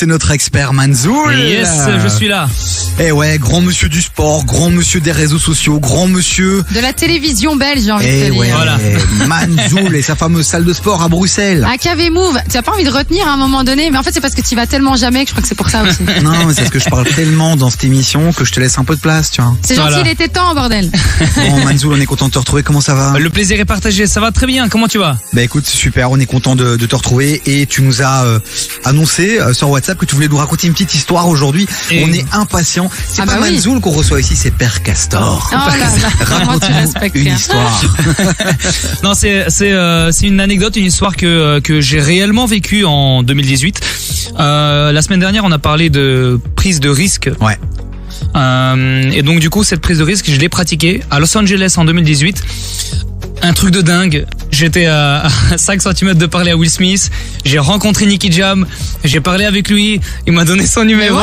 c'est notre expert Manzoul. Yes, je suis là. Eh ouais, grand monsieur du sport, grand monsieur des réseaux sociaux, grand monsieur de la télévision belge, j'ai envie de te dire. ouais, Voilà. Manzoul et sa fameuse salle de sport à Bruxelles. AKV Move, tu as pas envie de retenir à un moment donné, mais en fait c'est parce que tu y vas tellement jamais que je crois que c'est pour ça aussi. Non, mais c'est parce que je parle tellement dans cette émission que je te laisse un peu de place, tu vois. C'est gentil, Voilà. il était temps, bordel. Bon, Manzoul, on est content de te retrouver. Comment ça va? Le plaisir est partagé, ça va très bien, comment tu vas? Bah écoute, super, on est content de te retrouver et tu nous as annoncé sur WhatsApp que tu voulais nous raconter une petite histoire aujourd'hui. Et- On est impatients. C'est Ah pas bah oui. Manzoul qu'on reçoit ici, c'est Père Castor. Oh là là, comment tu respectes Une bien. histoire. Non, c'est une anecdote, une histoire que j'ai réellement vécue en 2018. La semaine dernière, on a parlé de prise de risque. Ouais. Et donc du coup, cette prise de risque, je l'ai pratiquée à Los Angeles en 2018. Un truc de dingue. J'étais à 5 cm de parler à Will Smith. J'ai rencontré Nicky Jam. J'ai parlé avec lui. Il m'a donné son numéro.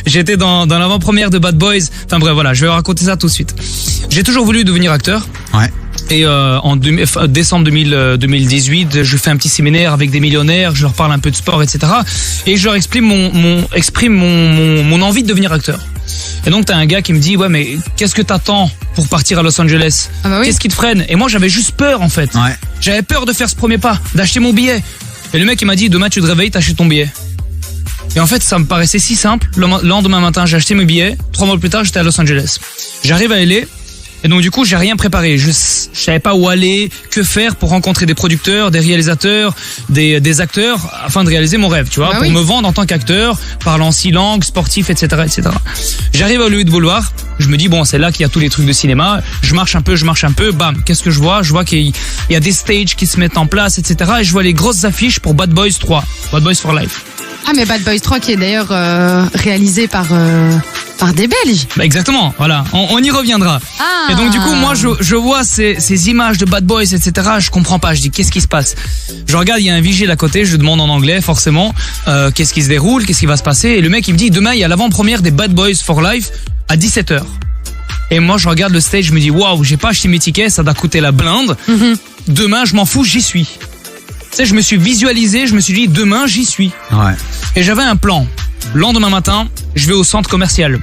J'étais dans l'avant-première de Bad Boys. Enfin bref, voilà, je vais raconter ça tout de suite. J'ai toujours voulu devenir acteur. Ouais. Et en décembre 2018, je fais un petit séminaire avec des millionnaires, je leur parle un peu de sport, etc. Et je leur exprime mon envie de devenir acteur. Et donc t'as un gars qui me dit, ouais mais qu'est-ce que t'attends pour partir à Los Angeles? Ah bah oui. Qu'est-ce qui te freine? Et moi j'avais juste peur en fait. Ouais. J'avais peur de faire ce premier pas, d'acheter mon billet. Et le mec il m'a dit, demain tu te réveilles, t'achètes ton billet. Et en fait ça me paraissait si simple. Le lendemain matin j'ai acheté mes billets, 3 mois plus tard j'étais à Los Angeles. J'arrive à LA. Et donc du coup, j'ai rien préparé. Je savais pas où aller, que faire pour rencontrer des producteurs, des réalisateurs, des acteurs, afin de réaliser mon rêve, tu vois, Bah pour oui. me vendre en tant qu'acteur, parlant 6 langues, sportif, etc., etc. J'arrive à Hollywood Boulevard. Je me dis bon, c'est là qu'il y a tous les trucs de cinéma. Je marche un peu, bam. Qu'est-ce que je vois? Je vois qu'il y a des stages qui se mettent en place, etc. Et je vois les grosses affiches pour Bad Boys 3, Bad Boys for Life. Ah mais Bad Boys 3 qui est d'ailleurs réalisé par des Belges. Bah exactement, voilà, on y reviendra. Ah. Et donc du coup, moi je vois ces images de Bad Boys, etc. Je comprends pas, je dis qu'est-ce qui se passe? Je regarde, il y a un vigile à côté, je demande en anglais forcément qu'est-ce qui se déroule, qu'est-ce qui va se passer. Et le mec il me dit demain il y a l'avant-première des Bad Boys for Life à 17h. Et moi je regarde le stage, je me dis waouh, j'ai pas acheté mes tickets, ça doit coûter la blinde. Demain je m'en fous, j'y suis. Tu sais, je me suis visualisé, je me suis dit demain j'y suis. Ouais. Et j'avais un plan. Lendemain matin, je vais au centre commercial.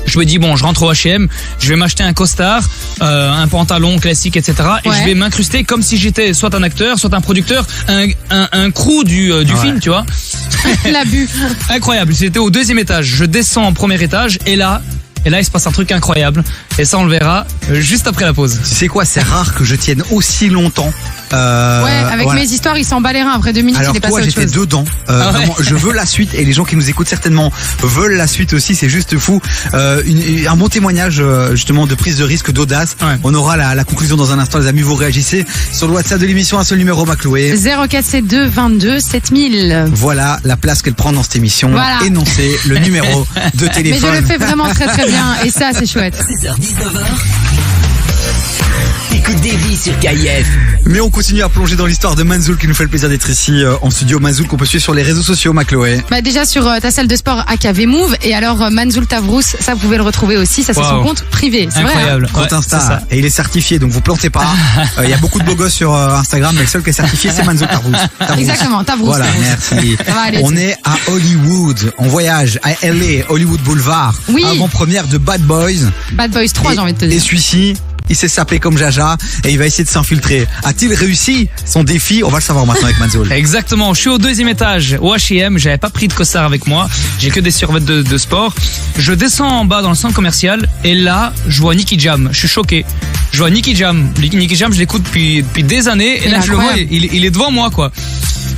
Je me dis bon, je rentre au H&M, je vais m'acheter un costard, un pantalon classique, etc. Et Ouais. je vais m'incruster comme si j'étais soit un acteur, soit un producteur, un crew du film, tu vois. L'abus. Incroyable. J'étais au 2e étage. Je descends au 1er étage et là, il se passe un truc incroyable. Et ça, on le verra juste après la pause. Tu sais quoi, c'est rare que je tienne aussi longtemps. Ouais, avec voilà. mes histoires, il s'en bat les reins. Après 2 minutes, Alors il est passé toi, à autre j'étais chose. dedans. Ah ouais. Vraiment, je veux la suite et les gens qui nous écoutent certainement veulent la suite aussi. C'est juste fou. Un bon témoignage justement de prise de risque, d'audace. Ouais. On aura la conclusion dans un instant. Les amis, vous réagissez sur le WhatsApp de l'émission, un seul numéro, Macloué. 0472 22 7000. Voilà la place qu'elle prend dans cette émission. Voilà. Énoncez le numéro de Mais téléphone. je le fais vraiment très très bien et ça c'est chouette. 16h-19h. Écoute Davy sur KIF. Mais on continue à plonger dans l'histoire de Manzoul qui nous fait le plaisir d'être ici en studio. Manzoul qu'on peut suivre sur les réseaux sociaux, Macloé. Bah déjà sur ta salle de sport AKV Move et alors Manzoul Tavrous, ça vous pouvez le retrouver aussi, ça c'est son Wow. compte privé, c'est vrai. Incroyable. Compte Ouais, c'est Insta ça. et il est certifié, donc vous plantez pas. Il y a beaucoup de beaux gosses sur Instagram, mais le seul qui est certifié c'est Manzoul Tavrous. Exactement, Tavrous. Voilà, merci. Ça va aller. On est à Hollywood, on voyage à LA, Hollywood Boulevard, Oui. avant-première de Bad Boys. Bad Boys 3 j'ai envie de te Et dire. celui-ci, il s'est sapé comme Jaja et il va essayer de s'infiltrer. A-t-il réussi son défi? On va le savoir maintenant avec Manzoul. Exactement, je suis au 2e étage au H&M, j'avais pas pris de costard avec moi, j'ai que des survêtements de sport. Je descends en bas dans le centre commercial et là, je vois Nicky Jam, je suis choqué. Je vois Nicky Jam, je l'écoute depuis des années et Il là est je le vois, incroyable. il est devant moi quoi.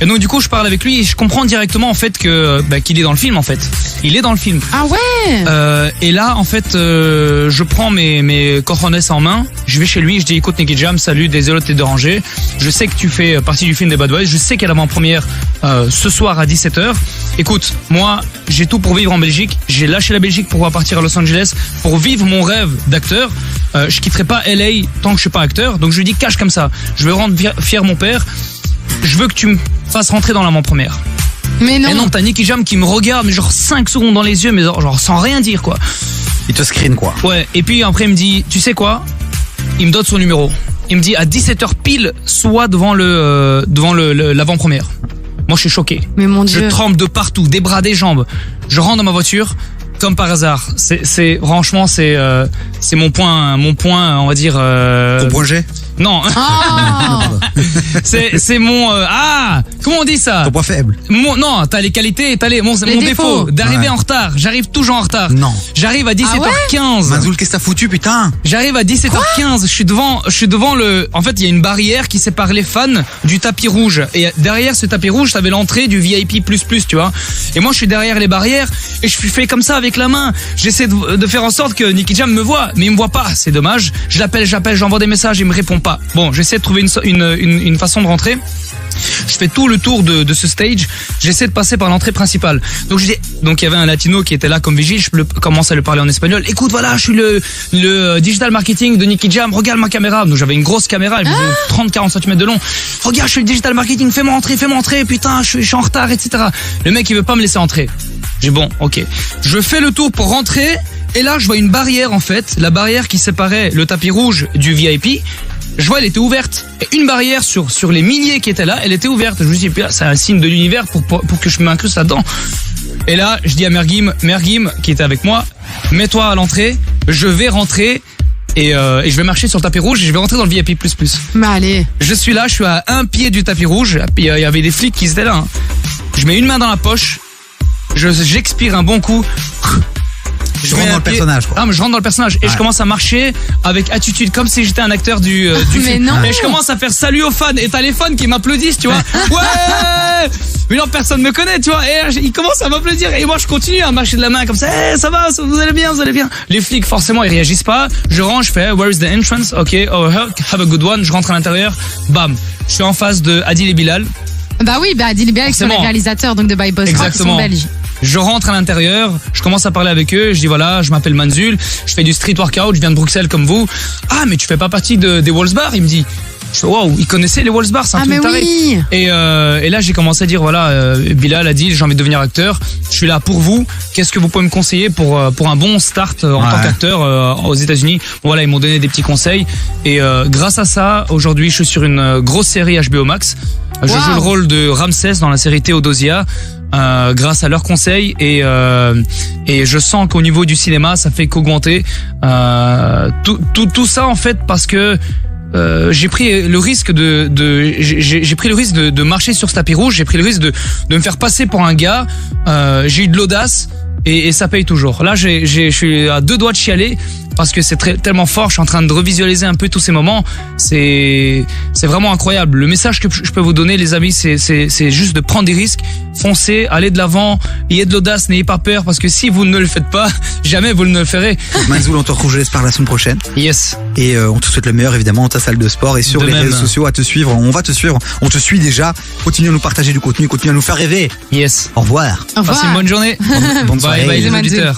Et donc du coup je parle avec lui et je comprends directement en fait que qu'il est dans le film en fait. Il est dans le film. Ah ouais. Et là, en fait, je prends mes cojones en main, je vais chez lui, je dis écoute Nicky Jam, salut, désolé de te déranger. Je sais que tu fais partie du film des Bad Boys, je sais qu'elle a en première ce soir à 17h. Écoute, moi, j'ai tout pour vivre en Belgique, j'ai lâché la Belgique pour pouvoir partir à Los Angeles, pour vivre mon rêve d'acteur. Je quitterai pas LA tant que je suis pas acteur, donc je lui dis cache comme ça. Je veux rendre fier mon père. Je veux que tu me fasses rentrer dans l'avant-première. Mais non. Et non, t'as Nicky Jam qui me regarde, mais genre 5 secondes dans les yeux, mais genre sans rien dire, quoi. Il te screen quoi. Ouais, et puis après il me dit, tu sais quoi? Il me donne son numéro. Il me dit à 17h pile, soit devant l'avant-première. Moi, je suis choqué. Mais mon Je Dieu. tremble de partout, des bras, des jambes. Je rentre dans ma voiture, comme par hasard. Franchement, c'est mon point, on va dire. Ton point G, Non, Oh c'est mon comment on dit ça? ton point faible. Non, t'as les qualités et t'as mon Les défaut défauts. d'arriver Ouais. en retard. J'arrive toujours en retard. Non. J'arrive à 17h15. Manzoul, qu'est-ce que t'as foutu, putain? J'arrive à 17h15, je suis devant le... En fait, il y a une barrière qui sépare les fans du tapis rouge. Et derrière ce tapis rouge, t'avais l'entrée du VIP++, tu vois. Et moi, je suis derrière les barrières et je fais comme ça avec la main. J'essaie de faire en sorte que Nicky Jam me voit, mais il me voit pas, c'est dommage. Je l'appelle, j'envoie des messages, il me répond pas. Bon, j'essaie de trouver une façon de rentrer. Je fais tout le tour de ce stage. J'essaie de passer par l'entrée principale. Donc il y avait un latino qui était là comme vigile. Je commence à lui parler en espagnol. Écoute, voilà, je suis le digital marketing de Nicky Jam. Regarde ma caméra. Donc j'avais une grosse caméra, elle faisait 30-40 cm de long. Regarde, je suis le digital marketing. Fais-moi entrer. Putain, je suis en retard, etc. Le mec, il veut pas me laisser entrer. J'ai bon, ok. Je fais le tour pour rentrer. Et là, je vois une barrière en fait, la barrière qui séparait le tapis rouge du VIP. Je vois, elle était ouverte. Et une barrière sur les milliers qui étaient là, elle était ouverte. Je me suis dit, c'est un signe de l'univers pour que je m'incruste là-dedans. Et là, je dis à Merguim, qui était avec moi, mets-toi à l'entrée, je vais rentrer et je vais marcher sur le tapis rouge et je vais rentrer dans le VIP++. Mais allez. Je suis là, je suis à un pied du tapis rouge. Il y avait des flics qui étaient là. Hein. Je mets une main dans la poche, j'expire un bon coup. Je rentre dans le personnage, quoi. Ah, mais je rentre dans le personnage et je commence à marcher avec attitude comme si j'étais un acteur du Mais film. non. Et je commence à faire salut aux fans et t'as les fans qui m'applaudissent, tu vois. Ouais. Mais non, personne me connaît, tu vois. Et ils commencent à m'applaudir et moi je continue à marcher de la main comme ça. Hey, ça va, vous allez bien. Les flics forcément ils réagissent pas. Je rentre, je fais where is the entrance? Ok, have a good one. Je rentre à l'intérieur. Bam. Je suis en face de Adil et Bilal. Bah oui, Adil et Bilal qui sont les Forcément. réalisateurs donc de By Boss Rock, qui sont Exactement. belges. Je rentre à l'intérieur, je commence à parler avec eux, je dis voilà, je m'appelle Manzul, je fais du street workout, je viens de Bruxelles comme vous. Ah, mais tu fais pas partie des Walls Bar, il me dit. Je fais waouh, il connaissait les Walls Bar, c'est un Ah truc mais taré. oui. Et là, j'ai commencé à dire voilà, Bilal a dit j'ai envie de devenir acteur, je suis là pour vous. Qu'est-ce que vous pouvez me conseiller pour un bon start en tant qu'acteur aux États-Unis? Bon, voilà, ils m'ont donné des petits conseils et grâce à ça, aujourd'hui, je suis sur une grosse série HBO Max. Je Wow. joue le rôle de Ramsès dans la série Théodosia. Grâce à leurs conseils et je sens qu'au niveau du cinéma ça fait qu'augmenter tout ça en fait parce que j'ai pris le risque j'ai pris le risque de marcher sur ce tapis rouge, j'ai pris le risque de me faire passer pour un gars, j'ai eu de l'audace et ça paye toujours. Là je suis à 2 doigts de chialer parce que c'est tellement fort, je suis en train de revisualiser un peu tous ces moments, c'est vraiment incroyable. Le message que je peux vous donner les amis, c'est juste de prendre des risques, foncez, allez de l'avant, ayez de l'audace, n'ayez pas peur parce que si vous ne le faites pas, jamais vous ne le ferez. Manzoul, on te retrouve, je l'espère, la semaine prochaine. Yes. Et on te souhaite le meilleur évidemment dans ta salle de sport et sur De les même. réseaux sociaux à te suivre. On va te suivre, on te suit déjà. Continue à nous partager du contenu, continue à nous faire rêver. Yes. Au revoir. Au revoir. Passez une bonne journée. Bonne Bye soirée. bye les Manzul. auditeurs.